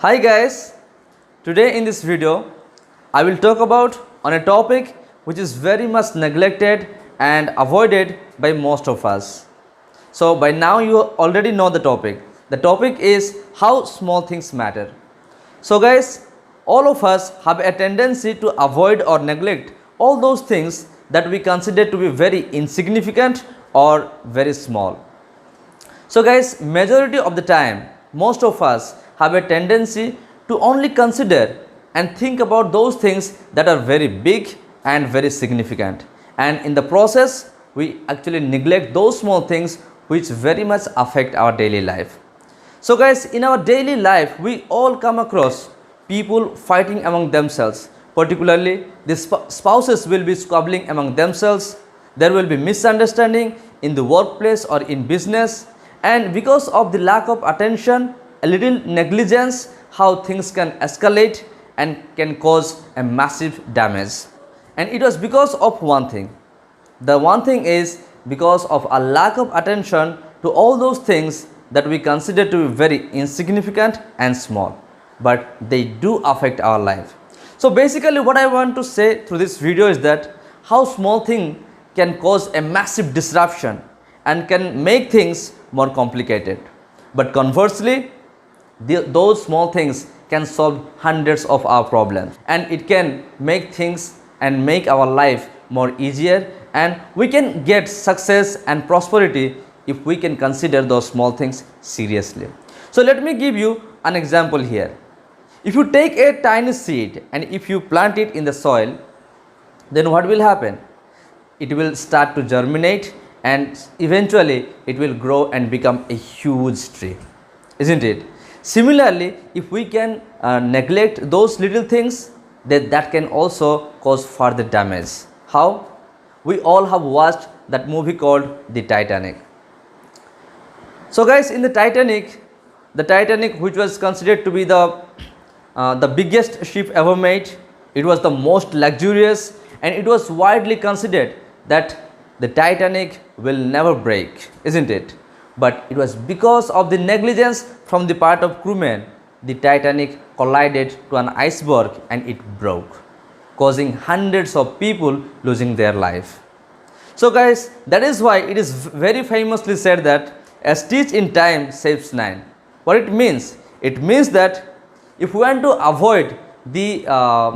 Hi guys, today in this video I will talk about on a topic which is very much neglected and avoided by most of us. So by now you already know the topic. The topic is how small things matter. So guys, all of us have a tendency to avoid or neglect all those things that we consider to be very insignificant or very small. So guys, majority of the time, most of us have a tendency to only consider and think about those things that are very big and very significant. And in the process, we actually neglect those small things which very much affect our daily life. So guys, in our daily life, we all come across people fighting among themselves. Particularly, the spouses will be squabbling among themselves. There will be misunderstanding in the workplace or in business. And because of the lack of attention, a little negligence, how things can escalate and can cause a massive damage. And it was because of one thing. The one thing is because of a lack of attention to all those things that we consider to be very insignificant and small, but they do affect our life. So basically what I want to say through this video is that how small thing can cause a massive disruption and can make things more complicated. But conversely, those small things can solve hundreds of our problems, and it can make things and make our life more easier, and we can get success and prosperity if we can consider those small things seriously. So let me give you an example here. If you take a tiny seed and if you plant it in the soil, then what will happen? It will start to germinate and eventually it will grow and become a huge tree, isn't it? Similarly, if we can neglect those little things, then that can also cause further damage. How? We all have watched that movie called The Titanic. So guys, in the Titanic which was considered to be the biggest ship ever made, it was the most luxurious, and it was widely considered that the Titanic will never break, isn't it? But it was because of the negligence from the part of crewmen, the Titanic collided to an iceberg and it broke, causing hundreds of people losing their life. So guys, that is why it is very famously said that a stitch in time saves nine. What it means? It means that if we want to avoid the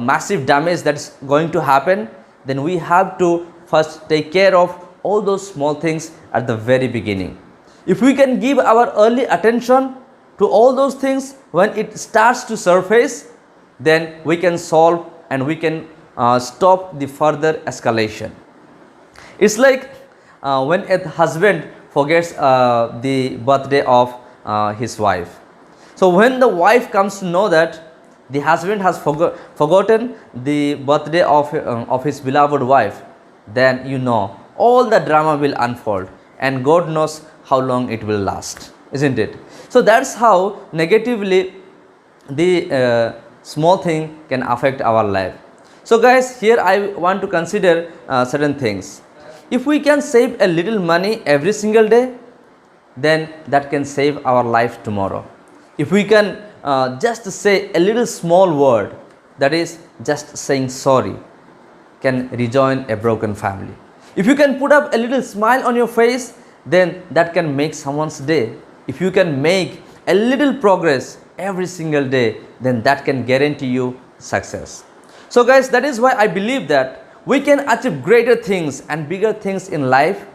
massive damage that is going to happen, then we have to first take care of all those small things at the very beginning. If we can give our early attention to all those things when it starts to surface, then we can solve and we can stop the further escalation. It's like when a husband forgets the birthday of his wife. So when the wife comes to know that the husband has forgotten the birthday of his beloved wife, then you know all the drama will unfold and God knows how long it will last, isn't it? So that's how negatively the small thing can affect our life. So guys, here I want to consider certain things. If we can save a little money every single day, then that can save our life tomorrow. If we can just say a little small word, that is just saying sorry, can rejoin a broken family. If you can put up a little smile on your face, then that can make someone's day. If you can make a little progress every single day, then that can guarantee you success. So guys, that is why I believe that we can achieve greater things and bigger things in life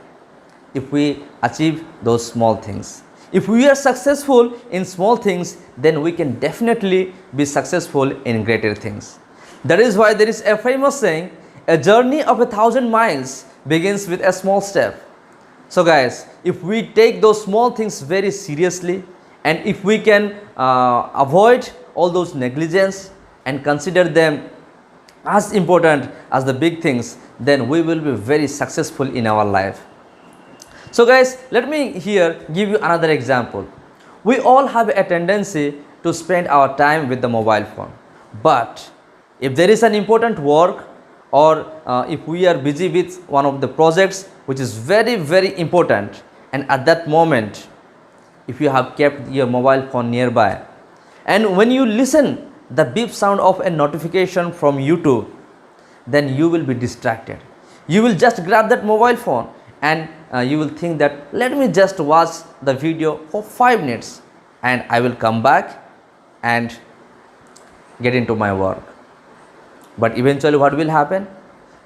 if we achieve those small things. If we are successful in small things, then we can definitely be successful in greater things. That is why there is a famous saying, a journey of 1,000 miles begins with a small step. So guys, if we take those small things very seriously, and if we can avoid all those negligence and consider them as important as the big things, then we will be very successful in our life. So guys, let me here give you another example. We all have a tendency to spend our time with the mobile phone, but if there is an important work or if we are busy with one of the projects which is very important, and at that moment if you have kept your mobile phone nearby, And when you listen the beep sound of a notification from YouTube, then you will be distracted. You will just grab that mobile phone and you will think that let me just watch the video for 5 minutes and I will come back and get into my work. But eventually what will happen?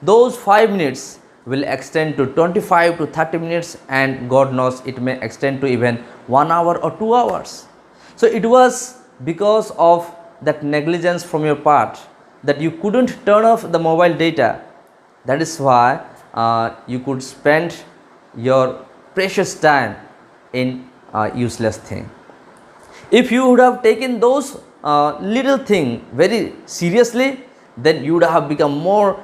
Those 5 minutes will extend to 25 to 30 minutes, and God knows it may extend to even 1 hour or 2 hours. So it was because of that negligence from your part that you couldn't turn off the mobile data. That is why you could spend your precious time in useless thing. If you would have taken those little thing very seriously, then you would have become more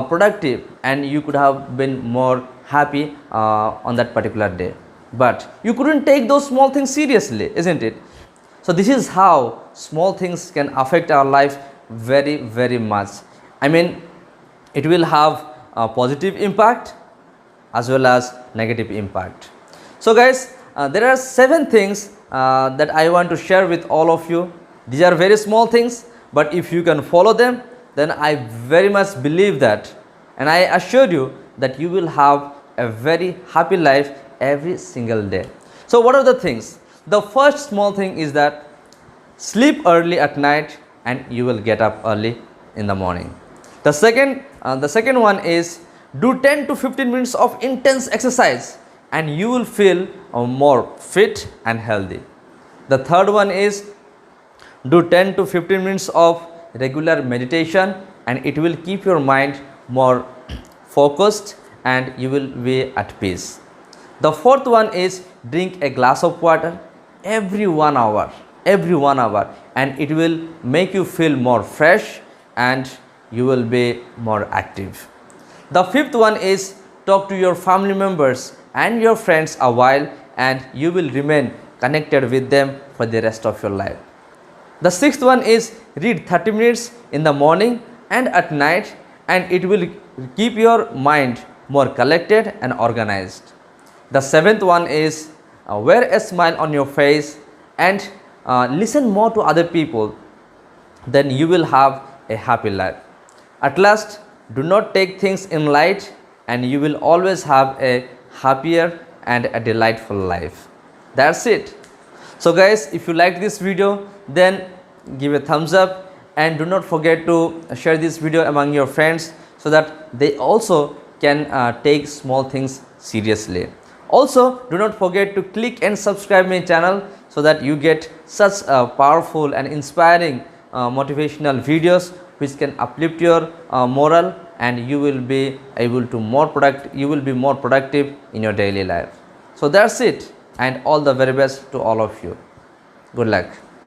productive and you could have been more happy on that particular day. But you couldn't take those small things seriously, isn't it? So this is how small things can affect our life very much. I mean, it will have a positive impact as well as negative impact. So guys, there are 7 things that I want to share with all of you. These are very small things, but if you can follow them, then I very much believe that, and I assure you that you will have a very happy life every single day. So what are the things? The first small thing is that sleep early at night and you will get up early in the morning. The second one is do 10 to 15 minutes of intense exercise and you will feel more fit and healthy. The third one is do 10 to 15 minutes of regular meditation and it will keep your mind more focused and you will be at peace. The fourth one is drink a glass of water every 1 hour, and it will make you feel more fresh and you will be more active. The fifth one is talk to your family members and your friends a while and you will remain connected with them for the rest of your life. The sixth one is read 30 minutes in the morning and at night and it will keep your mind more collected and organized. The seventh one is wear a smile on your face and listen more to other people, then you will have a happy life. At last, do not take things in light and you will always have a happier and a delightful life. That's it. So guys, if you liked this video, then give a thumbs up and do not forget to share this video among your friends so that they also can take small things seriously. Also, do not forget to click and subscribe my channel so that you get such powerful and inspiring motivational videos which can uplift your moral and you will be able to more productive in your daily life. So that's it, and all the very best to all of you. Good luck.